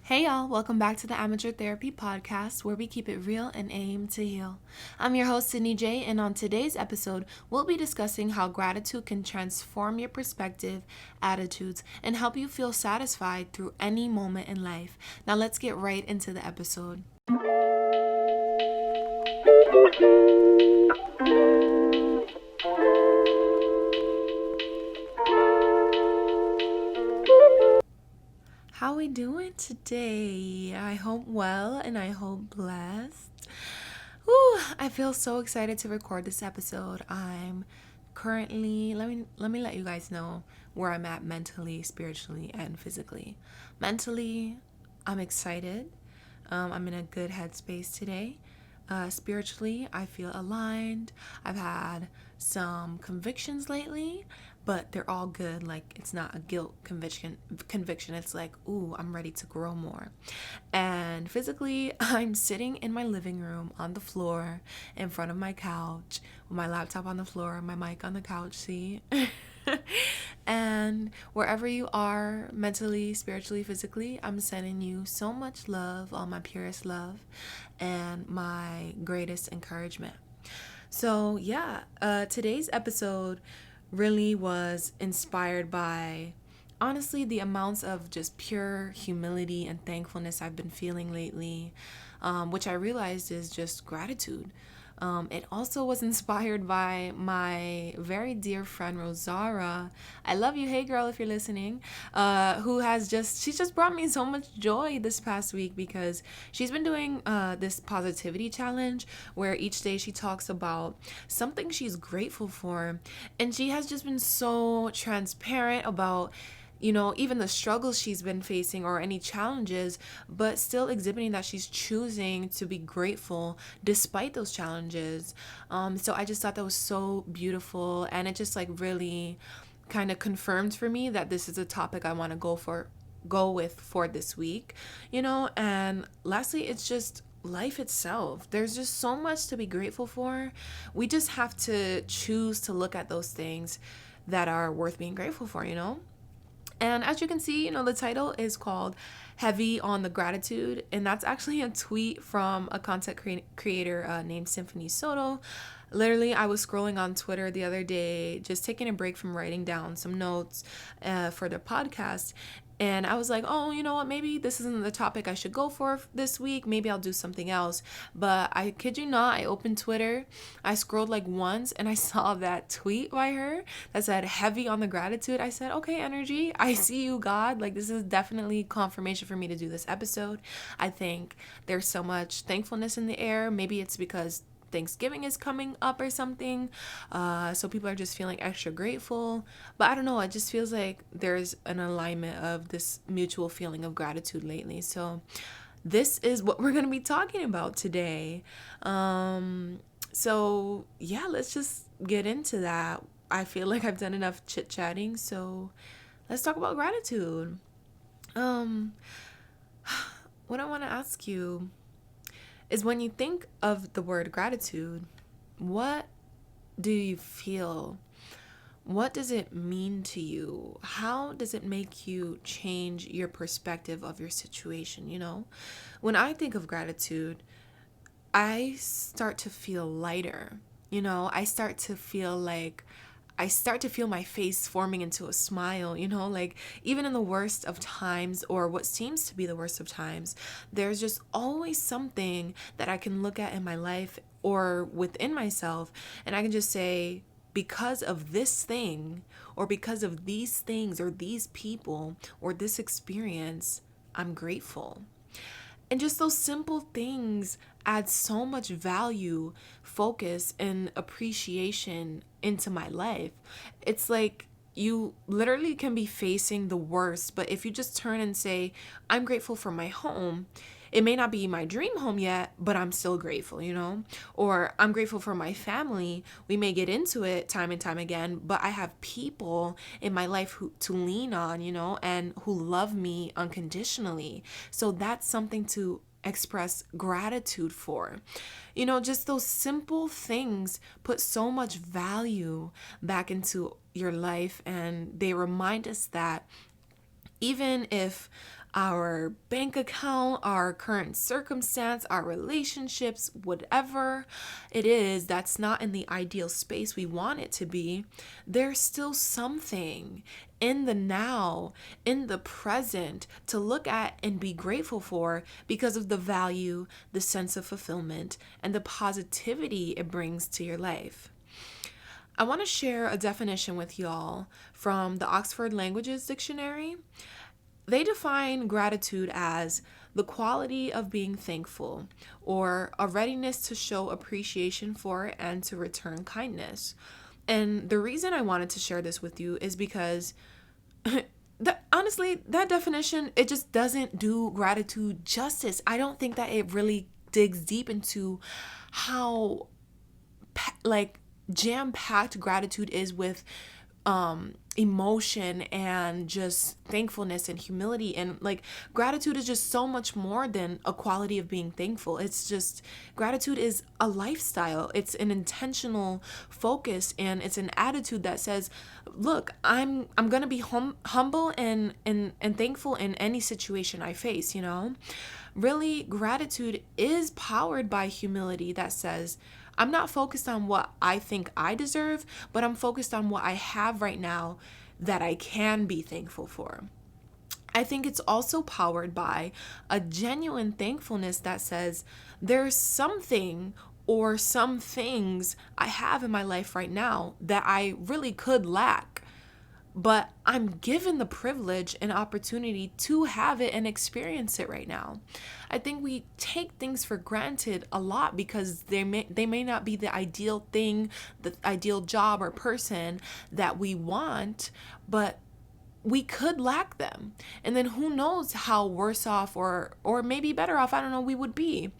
Hey y'all, welcome back to the Amateur Therapy Podcast where we keep it real and aim to heal. I'm your host, Sydney J, and on today's episode, we'll be discussing how gratitude can transform your perspective, attitudes, and help you feel satisfied through any moment in life. Now let's get right into the episode. How we doing today? I hope well and I hope blessed. Whew, I feel so excited to record this episode. I'm currently let me let you guys know where I'm at mentally, spiritually, and physically. Mentally, I'm excited. I'm in a good headspace today. Spiritually, I feel aligned. I've had some convictions lately, but they're all good. Like, it's not a guilt conviction. It's like, ooh, I'm ready to grow more. And physically, I'm sitting in my living room on the floor in front of my couch with my laptop on the floor, my mic on the couch seat. And wherever you are, mentally, spiritually, physically, I'm sending you so much love, all my purest love, and my greatest encouragement. So, yeah, today's episode really was inspired by, honestly, the amounts of just pure humility and thankfulness I've been feeling lately, which I realized is just gratitude. It also was inspired by my very dear friend Rosara. I love you, hey girl, if you're listening. She's just brought me so much joy this past week because she's been doing this positivity challenge where each day she talks about something she's grateful for, and she has just been so transparent about even the struggles she's been facing or any challenges, but still exhibiting that she's choosing to be grateful despite those challenges. So I just thought that was so beautiful, and it just like really kind of confirmed for me that this is a topic I want to go with for this week, And lastly, it's just life itself. There's just so much to be grateful for. We just have to choose to look at those things that are worth being grateful for. And as you can see, the title is called Heavy on the Gratitude. And that's actually a tweet from a content creator named Symphony Soto. Literally, I was scrolling on Twitter the other day, just taking a break from writing down some notes for the podcast. And I was like, oh, you know what? Maybe this isn't the topic I should go for this week. Maybe I'll do something else. But I kid you not, I opened Twitter. I scrolled like once and I saw that tweet by her that said heavy on the gratitude. I said, okay, energy, I see you, God. Like, this is definitely confirmation for me to do this episode. I think there's so much thankfulness in the air. Maybe it's because Thanksgiving is coming up or something, so people are just feeling extra grateful. But I don't know, it just feels like there's an alignment of this mutual feeling of gratitude lately. So this is what we're going to be talking about today. So yeah, let's just get into that. I feel like I've done enough chit-chatting, so let's talk about gratitude. What I want to ask you is, when you think of the word gratitude, what do you feel? What does it mean to you? How does it make you change your perspective of your situation? When I think of gratitude, I start to feel lighter. I start to feel my face forming into a smile, like even in the worst of times, or what seems to be the worst of times, there's just always something that I can look at in my life or within myself, and I can just say, because of this thing, or because of these things, or these people, or this experience, I'm grateful. And just those simple things add so much value, focus, and appreciation into my life. It's like you literally can be facing the worst, but if you just turn and say, I'm grateful for my home, it may not be my dream home yet, but I'm still grateful. Or I'm grateful for my family. We may get into it time and time again, but I have people in my life to lean on, and who love me unconditionally. So that's something to express gratitude for. Just those simple things put so much value back into your life, and they remind us that even if our bank account, our current circumstance, our relationships, whatever it is that's not in the ideal space we want it to be, there's still something in the now, in the present, to look at and be grateful for because of the value, the sense of fulfillment, and the positivity it brings to your life. I want to share a definition with y'all from the Oxford Languages Dictionary. They define gratitude as the quality of being thankful or a readiness to show appreciation for and to return kindness. And the reason I wanted to share this with you is because honestly, that definition, it just doesn't do gratitude justice. I don't think that it really digs deep into how like jam-packed gratitude is with emotion and just thankfulness and humility. And like gratitude is just so much more than a quality of being thankful. It's just gratitude is a lifestyle. It's an intentional focus, and it's an attitude that says, look, I'm gonna be humble and thankful in any situation I face, you know. Really, gratitude is powered by humility that says, I'm not focused on what I think I deserve, but I'm focused on what I have right now that I can be thankful for. I think it's also powered by a genuine thankfulness that says there's something or some things I have in my life right now that I really could lack, but I'm given the privilege and opportunity to have it and experience it right now. I think we take things for granted a lot because they may not be the ideal thing, the ideal job or person that we want, but we could lack them. And then who knows how worse off or maybe better off, I don't know, we would be.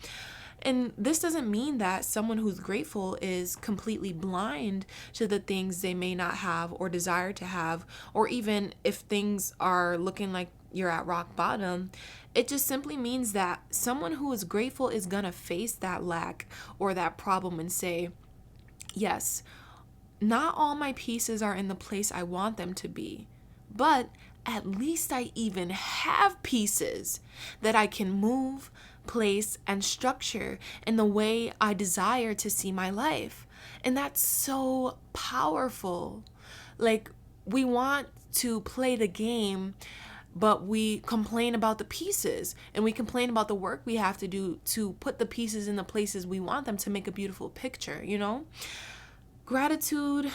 And this doesn't mean that someone who's grateful is completely blind to the things they may not have or desire to have, or even if things are looking like you're at rock bottom. It just simply means that someone who is grateful is going to face that lack or that problem and say, yes, not all my pieces are in the place I want them to be, but at least I even have pieces that I can move, place, and structure in the way I desire to see my life. And that's so powerful. Like, we want to play the game, but we complain about the pieces and we complain about the work we have to do to put the pieces in the places we want them to make a beautiful picture, you know? Gratitude,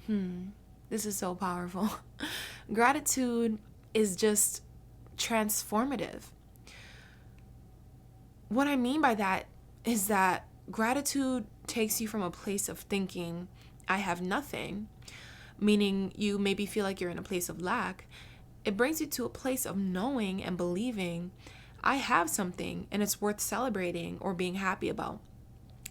this is so powerful. Gratitude is just transformative. What I mean by that is that gratitude takes you from a place of thinking, I have nothing, meaning you maybe feel like you're in a place of lack. It brings you to a place of knowing and believing, I have something and it's worth celebrating or being happy about.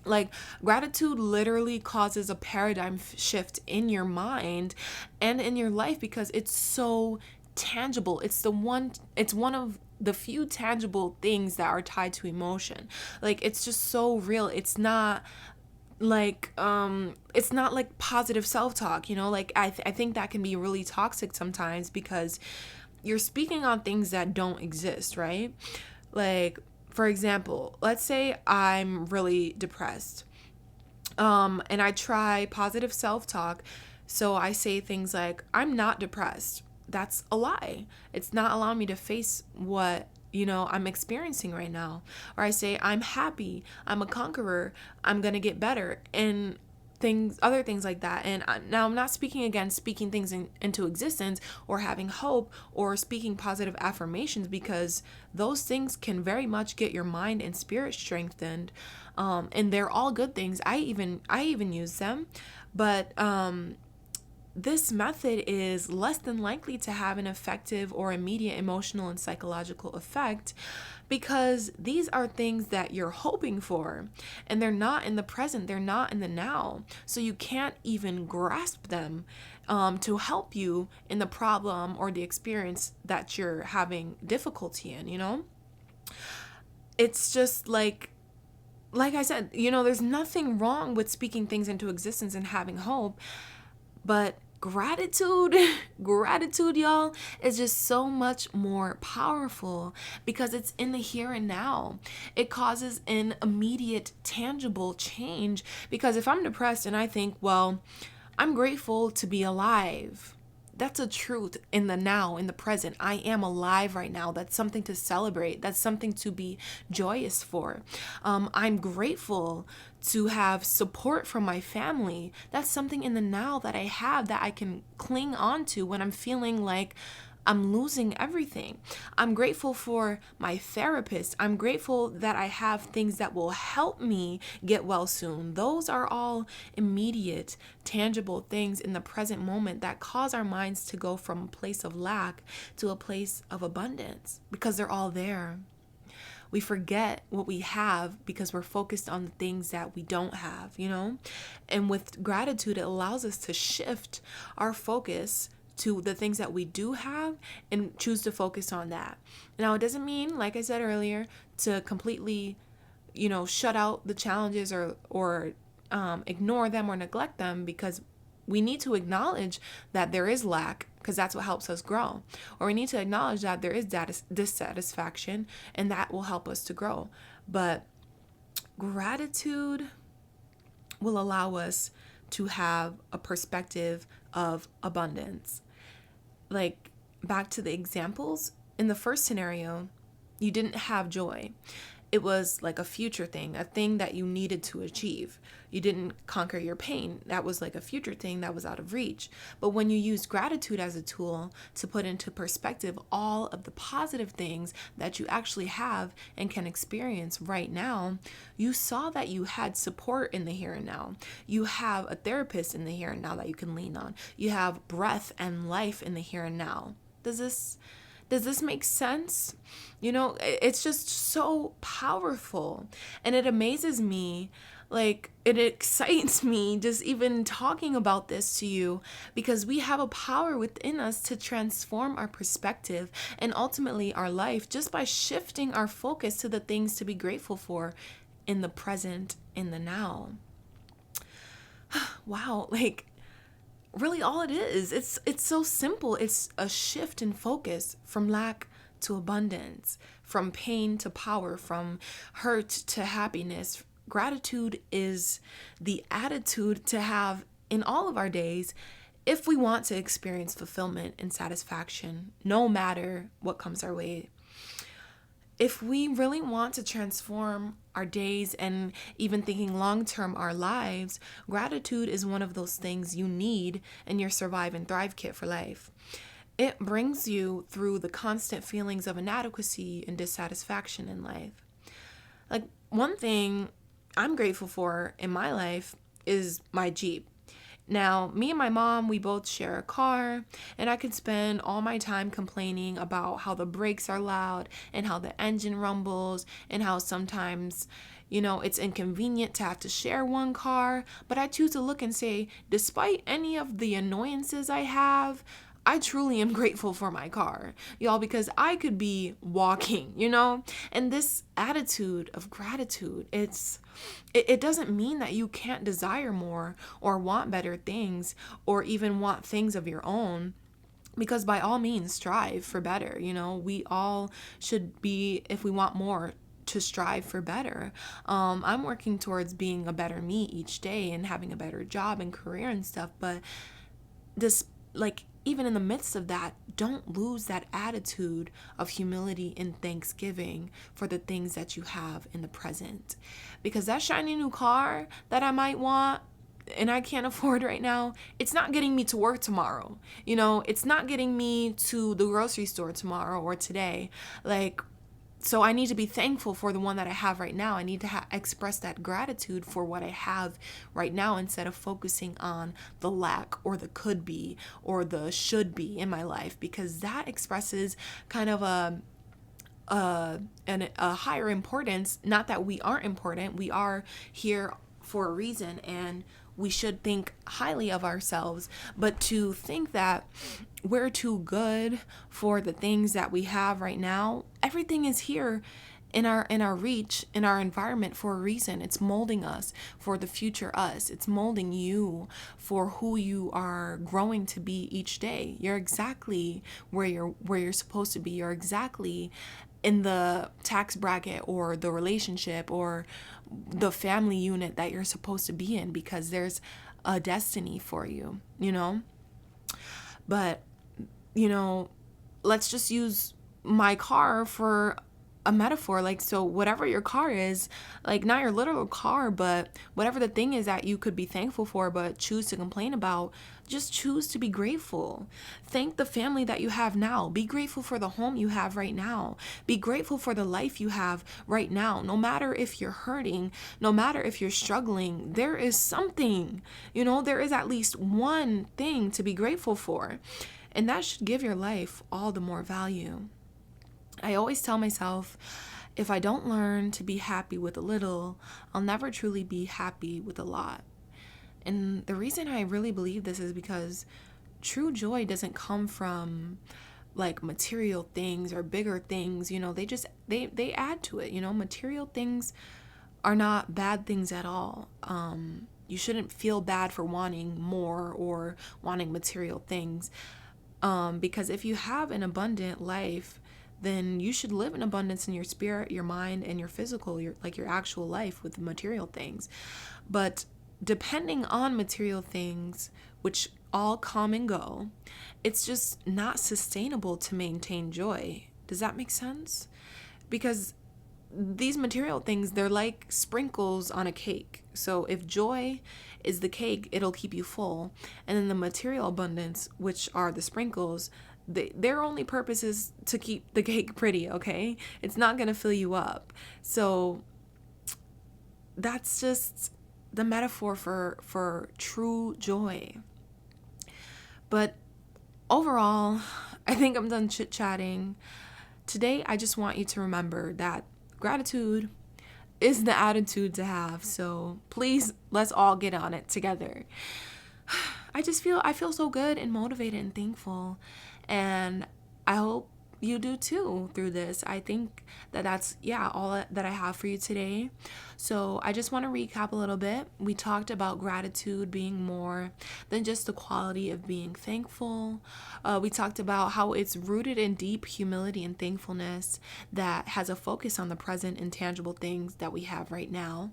Like, gratitude literally causes a paradigm shift in your mind and in your life because it's so tangible. It's one of the few tangible things that are tied to emotion. Like, it's just so real. It's not like positive self-talk, you know? Like, I think that can be really toxic sometimes because you're speaking on things that don't exist, right? Like, for example, let's say I'm really depressed, and I try positive self-talk. So I say things like, I'm not depressed. That's a lie. It's not allowing me to face what, I'm experiencing right now. Or I say, I'm happy. I'm a conqueror. I'm going to get better. And other things like that. And now I'm not speaking against speaking things into existence or having hope or speaking positive affirmations, because those things can very much get your mind and spirit strengthened. And they're all good things. I even use them, but this method is less than likely to have an effective or immediate emotional and psychological effect because these are things that you're hoping for and they're not in the present, they're not in the now. So you can't even grasp them to help you in the problem or the experience that you're having difficulty in, It's just like I said, there's nothing wrong with speaking things into existence and having hope. But gratitude, gratitude, y'all, is just so much more powerful because it's in the here and now. It causes an immediate, tangible change. Because if I'm depressed and I think, well, I'm grateful to be alive, that's a truth in the now, in the present. I am alive right now. That's something to celebrate. That's something to be joyous for. I'm grateful to have support from my family. That's something in the now that I have that I can cling on to when I'm feeling like I'm losing everything. I'm grateful for my therapist. I'm grateful that I have things that will help me get well soon. Those are all immediate, tangible things in the present moment that cause our minds to go from a place of lack to a place of abundance because they're all there. We forget what we have because we're focused on the things that we don't have, you know? And with gratitude, it allows us to shift our focus to the things that we do have and choose to focus on that. Now, it doesn't mean, like I said earlier, to completely, shut out the challenges or ignore them or neglect them, because we need to acknowledge that there is lack because that's what helps us grow. Or we need to acknowledge that there is dissatisfaction and that will help us to grow. But gratitude will allow us to have a perspective of abundance. Like, back to the examples, in the first scenario, you didn't have joy. It was like a future thing, a thing that you needed to achieve. You didn't conquer your pain. That was like a future thing that was out of reach. But when you use gratitude as a tool to put into perspective all of the positive things that you actually have and can experience right now, you saw that you had support in the here and now. You have a therapist in the here and now that you can lean on. You have breath and life in the here and now. Does this make sense? It's just so powerful. And it amazes me, like, it excites me just even talking about this to you, because we have a power within us to transform our perspective and ultimately our life just by shifting our focus to the things to be grateful for in the present, in the now. Wow, like, really all it is, it's so simple. It's a shift in focus from lack to abundance, from pain to power, from hurt to happiness. Gratitude is the attitude to have in all of our days if we want to experience fulfillment and satisfaction, no matter what comes our way. If we really want to transform our days and even thinking long-term our lives, gratitude is one of those things you need in your survive and thrive kit for life. It brings you through the constant feelings of inadequacy and dissatisfaction in life. Like, one thing I'm grateful for in my life is my Jeep. Now, me and my mom, we both share a car, and I could spend all my time complaining about how the brakes are loud and how the engine rumbles and how sometimes, it's inconvenient to have to share one car. But I choose to look and say, despite any of the annoyances I have, I truly am grateful for my car, y'all, because I could be walking, And this attitude of gratitude, it doesn't mean that you can't desire more or want better things or even want things of your own. Because by all means, strive for better. We all should be, if we want more, to strive for better. I'm working towards being a better me each day and having a better job and career and stuff. But this, even in the midst of that, don't lose that attitude of humility and thanksgiving for the things that you have in the present. Because that shiny new car that I might want and I can't afford right now, it's not getting me to work tomorrow. It's not getting me to the grocery store tomorrow or today. So I need to be thankful for the one that I have right now. I need to express that gratitude for what I have right now instead of focusing on the lack or the could be or the should be in my life, because that expresses kind of a higher importance. Not that we aren't important. We are here for a reason and we should think highly of ourselves, but to think that we're too good for the things that we have right now, everything is here in our reach, in our environment for a reason. It's molding us for the future us. It's molding you for who you are growing to be each day. You're exactly where you're supposed to be. You're exactly in the tax bracket or the relationship or the family unit that you're supposed to be in, because there's a destiny for you, you know? But, you know, let's just use my car for a metaphor. Like, so whatever your car is, like not your literal car, but whatever the thing is that you could be thankful for but choose to complain about, just choose to be grateful. Thank the family that you have now. Be grateful for the home you have right now. Be grateful for the life you have right now. No matter if you're hurting, no matter if you're struggling, there is something, there is at least one thing to be grateful for. And that should give your life all the more value. I always tell myself, if I don't learn to be happy with a little, I'll never truly be happy with a lot. And the reason I really believe this is because true joy doesn't come from like material things or bigger things. They add to it. Material things are not bad things at all. You shouldn't feel bad for wanting more or wanting material things. Because if you have an abundant life, then you should live in abundance in your spirit, your mind, and your physical, your actual life with material things. But depending on material things, which all come and go, it's just not sustainable to maintain joy. Does that make sense? Because these material things, they're like sprinkles on a cake. So if joy is the cake, it'll keep you full. And then the material abundance, which are the sprinkles, their only purpose is to keep the cake pretty, okay? It's not going to fill you up. So that's just the metaphor for true joy. But overall, I think I'm done chit-chatting. Today, I just want you to remember that gratitude is the attitude to have. So please, let's all get on it together. I feel so good and motivated and thankful. And I hope you do too through this. I think that's all that I have for you today. So I just want to recap a little bit. We talked about gratitude being more than just the quality of being thankful. We talked about how it's rooted in deep humility and thankfulness that has a focus on the present and tangible things that we have right now.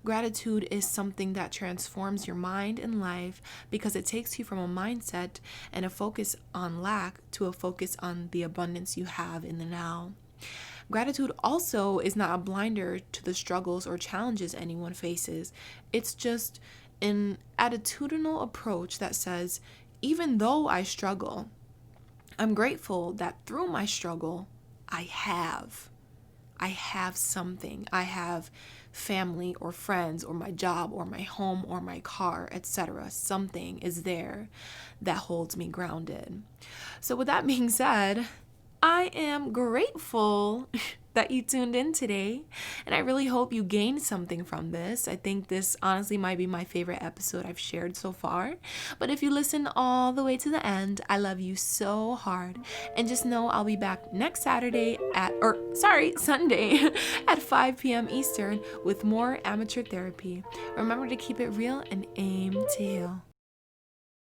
Gratitude is something that transforms your mind and life because it takes you from a mindset and a focus on lack to a focus on the abundance you have in the now. Gratitude also is not a blinder to the struggles or challenges anyone faces. It's just an attitudinal approach that says, even though I struggle, I'm grateful that through my struggle, I have something. I have family or friends or my job or my home or my car, etc. Something is there that holds me grounded. So with that being said, I am grateful that you tuned in today, and I really hope you gained something from this. I think this honestly might be my favorite episode I've shared so far. But if you listen all the way to the end, I love you so hard. And just know I'll be back next Sunday at 5 p.m. Eastern with more amateur therapy. Remember to keep it real and aim to heal.